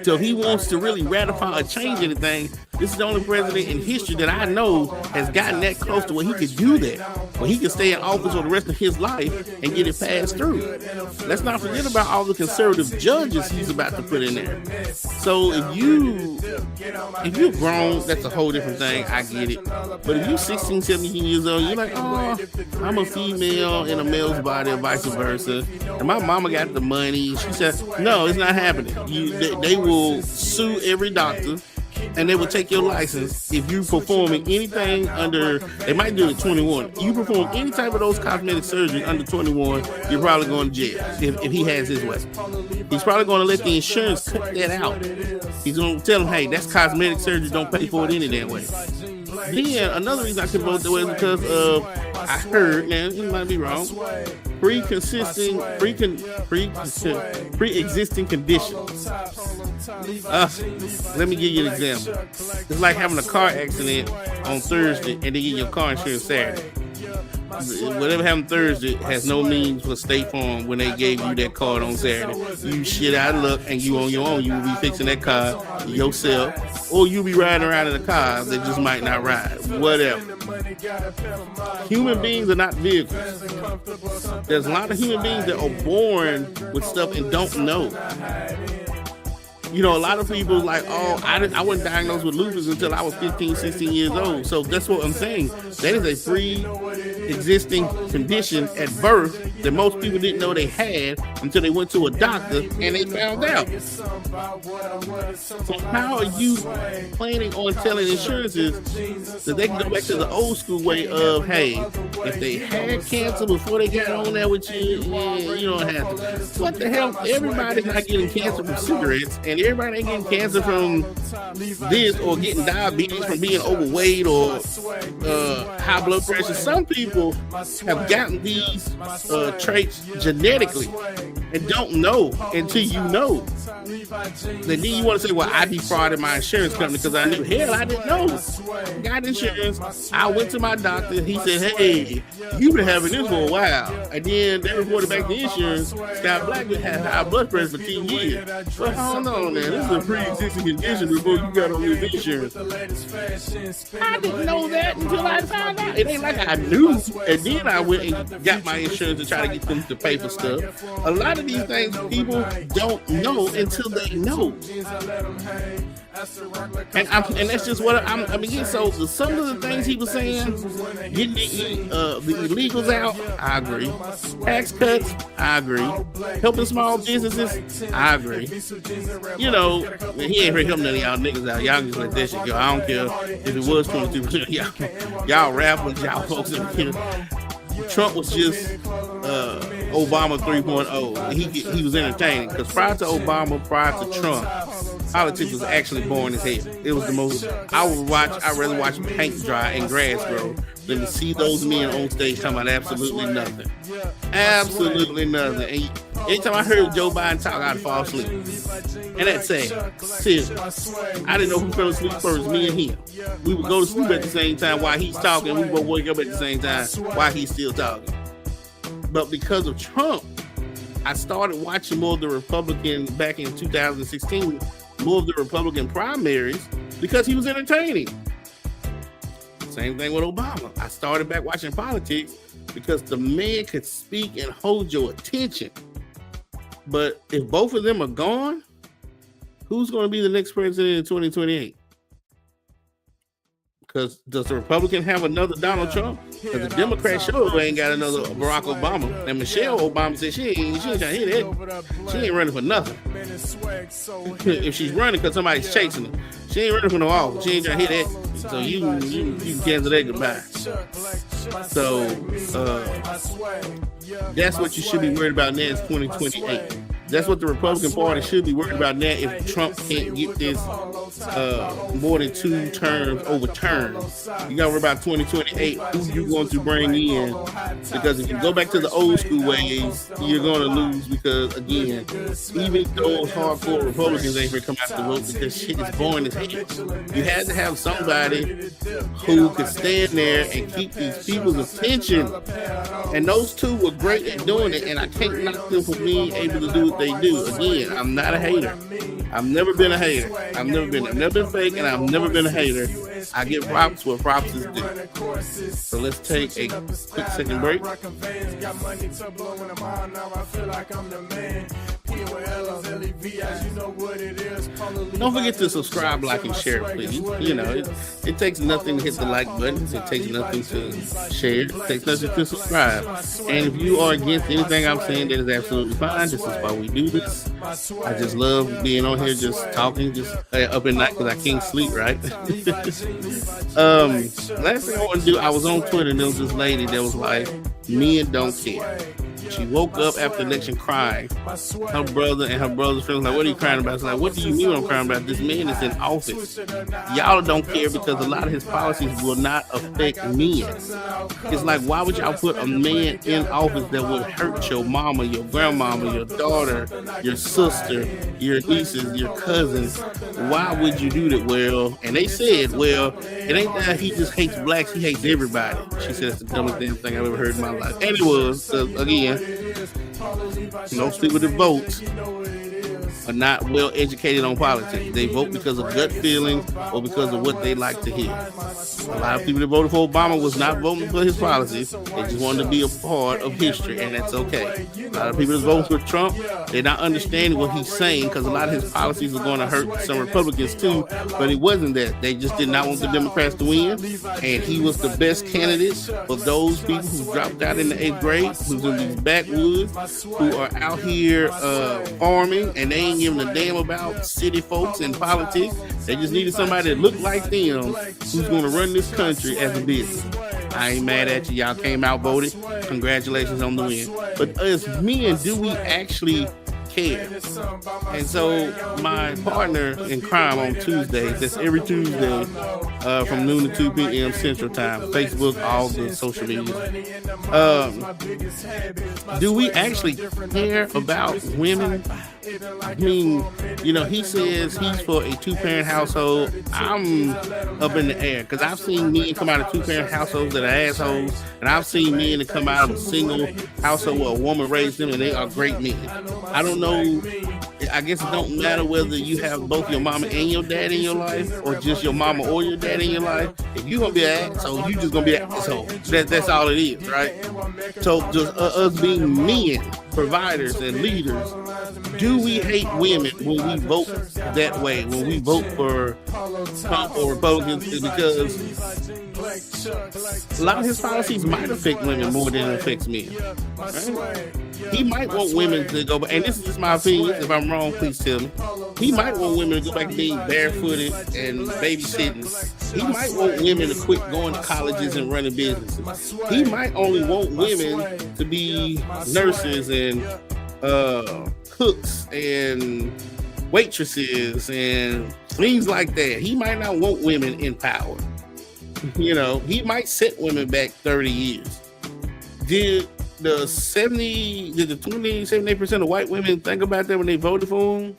So if he wants to really ratify or change anything, this is the only president in history that I know has gotten that close to where he could do that. Where he could stay in office for the rest of his life and get it passed through. Let's not forget about all the conservative judges he's about to put in there. So if you're grown, that's a whole different thing. I get it. But if you're 16, 17 years old, you're like, oh, I'm a female in a male's body or vice versa. And my mama got the money. She said, no, it's not happening. They will sue every doctor. And they will take your license if you performing anything under, they might do it at 21. You perform any type of those cosmetic surgery under 21, you're probably going to jail if he has his way. He's probably going to let the insurance cut that out. He's going to tell them, hey, that's cosmetic surgery, don't pay for it any damn way. Then another reason I could vote that way is because of, I heard, now it might be wrong, pre-existing conditions. Let me give you an example. It's like having a car accident on Thursday and then getting your car insurance Saturday. Whatever happened Thursday has no means for State Farm when they gave you that card on Saturday. You shit out of luck and you on your own. You will be fixing that car yourself, or you'll be riding around in a car that just might not ride. Whatever. Human beings are not vehicles. There's a lot of human beings that are born with stuff and don't know. You know, a lot of people like, oh, I wasn't diagnosed with lupus until I was 15, 16 years old. So that's what I'm saying. That is a pre-existing condition at birth that most people didn't know they had until they went to a doctor and they found out. So how are you planning on telling insurances that they can go back to the old school way of, hey, if they had cancer before they got on there with you, yeah, you don't have to. What the hell? Everybody's not getting cancer from cigarettes, and everybody ain't getting cancer from this or getting diabetes from being overweight or high blood pressure. Some people have gotten these traits genetically and don't know until you know. Then you want to say, well, I defrauded my insurance company because I knew. Hell, I didn't know. Got insurance. I went to my doctor. He said, hey, you've been having this for a while. And then they reported back to insurance. Scott Black had high blood pressure for 10 years. Well, hold on, man. This is a pre-existing condition before you got on this insurance. I didn't know that until I found out. It ain't like I knew. And then I went and got my insurance to try to get them to pay for stuff. A lot of these things people don't know until they know. And that's just what I'm again. So some of the things he was saying, getting the illegals out, I agree. Tax cuts, I agree. Helping small businesses, I agree. You know, he ain't really helping none of y'all niggas out. Y'all just let that shit go. I don't care if it was 22%. Y'all rappers, y'all folks in here. Trump was just Obama 3.0. He was entertaining because prior to Obama, prior to Trump, politics was actually boring as hell. It was the most. I'd rather watch paint dry and grass grow than to see those men on stage talking about absolutely nothing. Absolutely nothing. And anytime I heard Joe Biden talk, I'd fall asleep. And that's sad. Seriously. I didn't know who fell asleep first, me and him. We would go to sleep at the same time while he's talking. We would wake up at the same time while he's still talking. But because of Trump, I started watching more of the Republican back in 2016, more of the Republican primaries because he was entertaining. Same thing with Obama. I started back watching politics because the man could speak and hold your attention. But if both of them are gone, who's going to be the next president in 2028? Because does the Republican have another Donald Trump? Because the Democrats sure ain't got another Barack Obama. And Michelle Obama said she ain't trying to hear that. She ain't running for nothing. If she's running because somebody's chasing her, she ain't running for no office. She ain't trying to hear that. So you cancel that goodbye. So that's what you should be worried about now. It's 2028. That's what the Republican Party should be worried about now if Trump can't get this more than 2 terms overturned. You got to worry about 2028, who you going to bring in. Because if you go back to the old school ways, you're going to lose because, again, even those hardcore Republicans ain't going to come out to vote because shit is boring as hell. You had to have somebody who could stand there and keep these people's attention. And those two were great at doing it, and I can't knock them for being able to do what they do. Again, I'm not a hater. I've never been a hater. I've never been fake, and I've never been a hater. I give props where props is due. So let's take a quick second break. Don't forget to subscribe, like, and share, please. You know, it takes nothing to hit the like button. It takes nothing to share. It takes nothing to subscribe. And if you are against anything I'm saying, that is absolutely fine. This is why we do this. I just love being on here, just talking, just up at night because I can't sleep, right? Last thing I want to do, I was on Twitter and there was this lady that was like, men don't care. She woke up after the election crying. Her brother and her brother's friends were like, what are you crying about? She's like, what do you mean I'm crying about? This man is in office. Y'all don't care because a lot of his policies will not affect men. It's like, why would y'all put a man in office that would hurt your mama, your grandmama, your daughter, your sister, your nieces, your cousins? Why would you do that? Well, and they said, well, it ain't that he just hates blacks, he hates everybody. She said it's the dumbest damn thing I've ever heard in my life. And it was, again, most people that vote are not well educated on politics. They vote because of gut feelings or because of what they like to hear. A lot of people that voted for Obama was not voting for his policies. They just wanted to be a part of history, and that's okay. A lot of people that vote for Trump, they're not understanding what he's saying because a lot of his policies are going to hurt some Republicans too, but it wasn't that. They just did not want the Democrats to win, and he was the best candidate for those people who dropped out in the 8th grade, who's in these backwoods, who are out here farming, and they ain't giving a damn about city folks and politics. They just needed somebody that looked like them who's going to run this country as a business. I ain't mad at you. Y'all came out, voted. Congratulations on the win. But as men, do we actually care? And so my partner in crime on Tuesdays, that's every Tuesday from noon to 2 p.m. Central Time, Facebook, all the social media. Do we actually care about women? I mean, you know, he says he's for a 2-parent household. I'm up in the air because I've seen men come out of 2-parent households that are assholes, and I've seen men that come out of a single household where a woman raised them and they are great men. I don't know. I guess it don't matter whether you have both your mama and your dad in your life or just your mama or your dad in your life. If you're going to be an asshole, you just going to be an asshole. That's all it is, right? So just us being men, providers and leaders, do we hate women when we vote that way, when we vote for Trump or Republicans? Is because a lot of his policies might affect women more than it affects men, right? He might want women to go back, and this is just my opinion. If I'm wrong, please tell me. He might want women to go back to being barefooted and babysitting. He might want women to quit going to colleges and running businesses. He might only want women to be nurses and cooks and waitresses and things like that. He might not want women in power. You know, he might set women back 30 years. Did the 78% of white women think about that when they voted for him?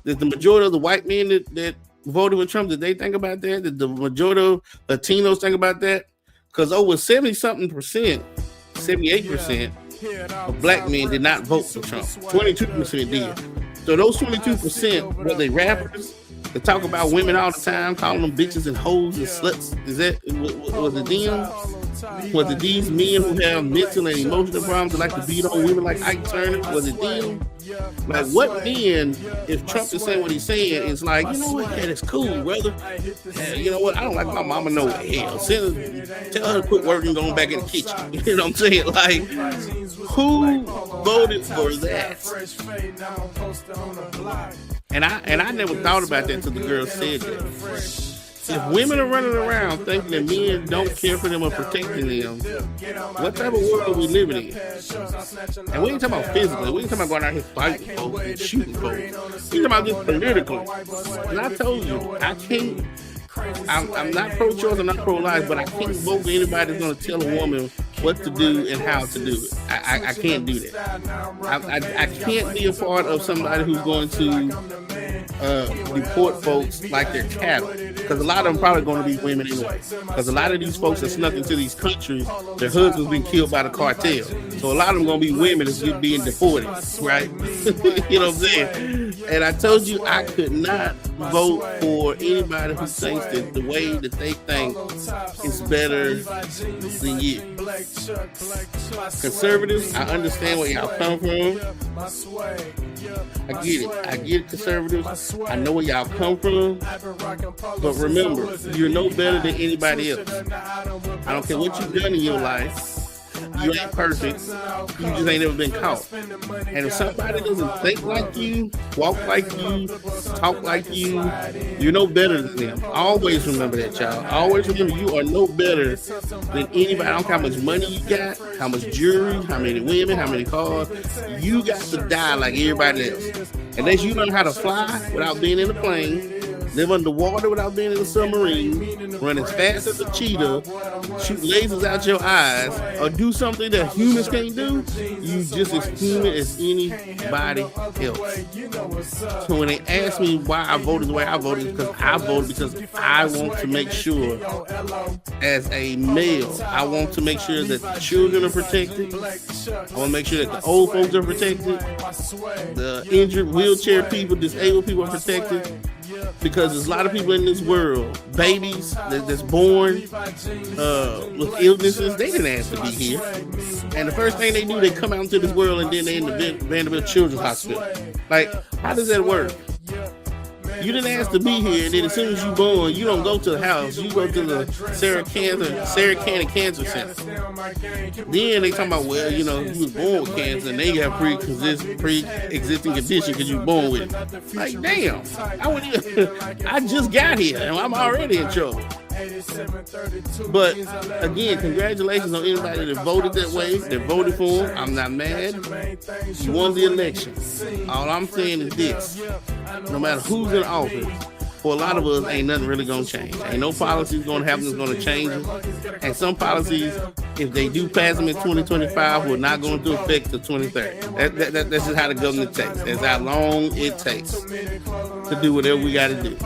Did the majority of the white men that voted with Trump, did they think about that? Did the majority of Latinos think about that? Because over 70-something%, 78% of black men did not vote for Trump. 22% did. So those 22%, were they rappers that talk about women all the time, calling them bitches and hoes and sluts? Is that, was it them? Was it these men who have mental and emotional problems that like to beat on women like Ike Turner? Was it them? Like, what then, if Trump is saying what he's saying, it's like, you know what, yeah, that's cool, brother. Yeah, you know what, I don't like my mama no hell. Tell her to quit working, going back in the kitchen. You know what I'm saying? Like, who voted for that? And I never thought about that until the girl said that. If women are running around thinking that men don't care for them or protecting them, what type of world are we living in? And we ain't talking about physically. We ain't talking about going out here fighting folks and shooting folks. We talking about just politically. And I told you, I'm not pro-choice, I'm not pro-life, but I can't vote for anybody that's going to tell a woman what to do and how to do it. I can't do that. I can't be a part of somebody who's going to deport folks like they're cattle, because a lot of them probably going to be women anyway, because a lot of these folks that snuck into these countries, their husbands been killed by the cartel, so a lot of them going to be women that's being deported, right? You know what I'm saying? And I told you I could not vote for anybody who thinks that the way that they think is better than you. Conservatives, I understand where y'all come from. I get it, conservatives. I know where y'all come from. But remember, you're no better than anybody else. I don't care what you've done in your life. You ain't perfect. You just ain't never been caught. And if somebody doesn't think like you, walk like you, talk like you, you're no better than them. Always remember that, y'all. Always remember you are no better than anybody. I don't care how much money you got, how much jewelry, how many women, how many cars. You got to die like everybody else. Unless you learn how to fly without being in a plane, live underwater without being in a submarine, run as fast as a cheetah, shoot lasers out your eyes, or do something that humans can't do, you just as human as anybody else. So when they ask me why I voted the way I voted, because I want to make sure, as a male, I want to make sure that the children are protected. I want to make sure that the old folks are protected, the injured, wheelchair people, disabled people are protected. Because there's a lot of people in this world, babies that's born with illnesses, they didn't ask to be here. And the first thing they do, they come out into this world and then they're in the Vanderbilt Children's Hospital. Like, how does that work? You didn't ask to be here, and then as soon as you're born, you don't go to the house. You go to the Sarah Cannon Cancer Center. Then they talking about, well, you know, you was born with cancer, and then you have pre-existing condition because you were born with it. Like, damn, I just got here, and I'm already in trouble. But again, congratulations on anybody that voted that way, that voted for him. I'm not mad. You won the election. All I'm saying is this: no matter who's in office, for a lot of us, ain't nothing really gonna change. Ain't no policies gonna happen that's gonna change it. And some policies, if they do pass them in 2025, will not go into effect till 2030. That's just how the government takes. That's how long it takes to do whatever we gotta do.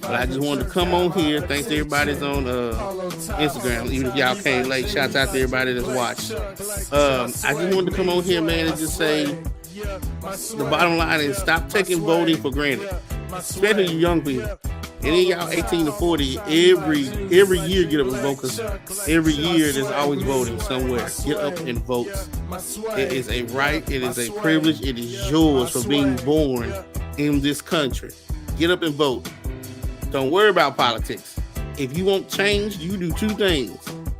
But I just wanted to come on here. Thanks to everybody that's on Instagram. Even if y'all came late, shouts out to everybody that's watched. I just wanted to come on here, man, and just say the bottom line is stop taking voting for granted. Especially you young people. And then y'all 18 to 40, every year get up and vote, because every year there's always voting somewhere. Get up and vote. It is a right, it is a privilege, it is yours for being born in this country. Get up and vote. Don't worry about politics. If you want change, you do two things.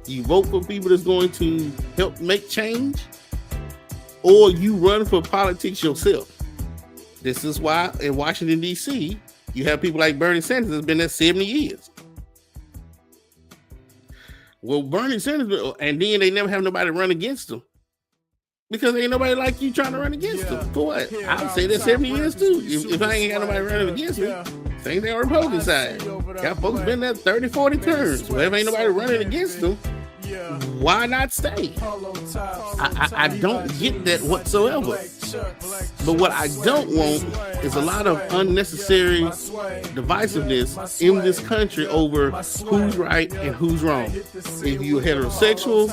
You vote for people that's going to help make change, or you run for politics yourself. This is why in Washington, D.C., you have people like Bernie Sanders that's been there 70 years. Well, Bernie Sanders, and then they never have nobody run against him. Because ain't nobody like you trying to run against him. For what? I'll say that 70 years too. If I ain't got nobody running against me, same thing on the Republican side. Got folks been there 30, 40 terms. Well, if ain't nobody running against them, why not stay? I don't get that whatsoever. But what I don't want is a lot of unnecessary divisiveness in this country over who's right and who's wrong. If you're heterosexual,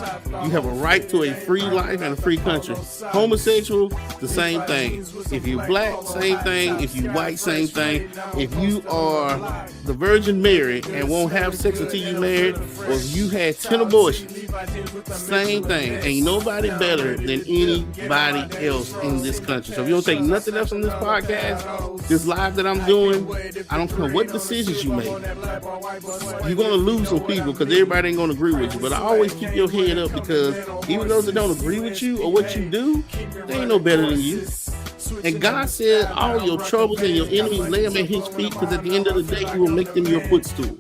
you have a right to a free life and a free country. Homosexual, the same thing. If you're black, same thing. If you're white, same thing. If you are the Virgin Mary and won't have sex until you're married, or if you had 10 abortions, match. Same thing. Ain't nobody better than anybody else in this country. So if you don't take nothing else from this podcast, this live that I'm doing, I don't care what decisions you make. You're going to lose some people because everybody ain't going to agree with you. But I always keep your head up because even those that don't agree with you or what you do, they ain't no better than you. And God said all your troubles and your enemies lay them at his feet because at the end of the day, he will make them your footstool.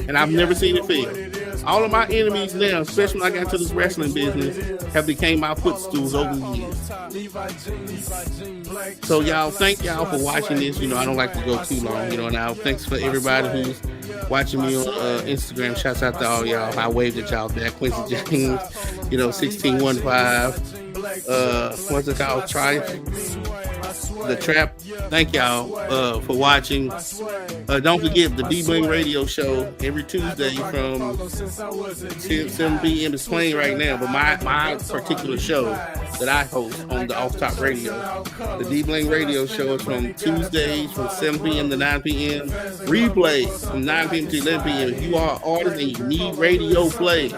And I've never seen it fail. All of my enemies now, especially when I got into this wrestling business, have became my footstools over the years. So y'all, thank y'all for watching this. You know, I don't like to go too long. You know, now thanks for everybody who's watching me on Instagram. Shouts out to all y'all. I waved at y'all there. Quincy James, you know, 1615. What's it called? The Trap. Thank y'all for watching. Don't forget the D-Bling Radio Show every Tuesday from 7 p.m. It's playing right now, but my particular show that I host on the Off Top Radio, the D-Bling Radio Show, is from Tuesdays from 7 p.m. to 9 p.m. Replay from 9 p.m. to 11 p.m. If you are an artist and you need radio play,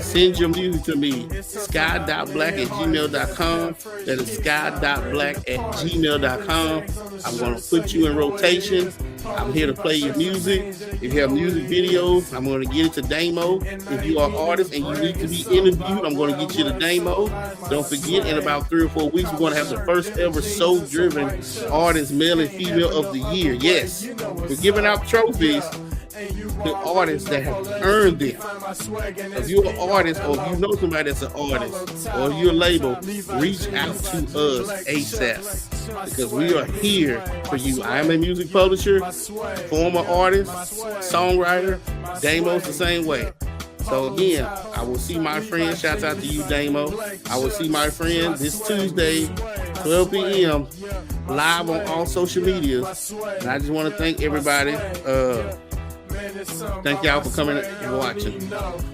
send your music to me, sky.black@gmail.com. That is sky.black@gmail.com. I'm going to put you in rotation. I'm here to play your music. If you have music videos, I'm going to get it to Damo. If you are an artist and you need to be interviewed, I'm going to get you to Damo. Don't forget, in about 3 or 4 weeks, we're going to have the first ever soul-driven artist, male and female of the year. Yes, we're giving out trophies to artists that have earned them. If you're an artist or if you know somebody that's an artist or if you're a label, reach out to us ASAP because we are here for you. I am a music publisher, former artist, songwriter. Damo's the same way. So again, I will see my friend. Shouts out to you, Damo. I will see my friend this Tuesday, 12 p.m. live on all social medias. And I just want to thank everybody. Thank y'all for coming and watching.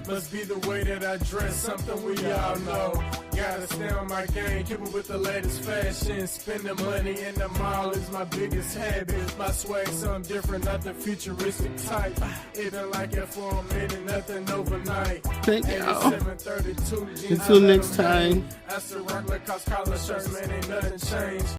Must be the way that I dress, something we all know. Gotta stay on my game, keep up with the latest fashion. Spending money in the mall is my biggest habit. My swag something different, not the futuristic type. Even like it for a minute, nothing overnight.
Thank y'all. Until next time.
That's the rock like collar shirts, man, ain't nothing changed.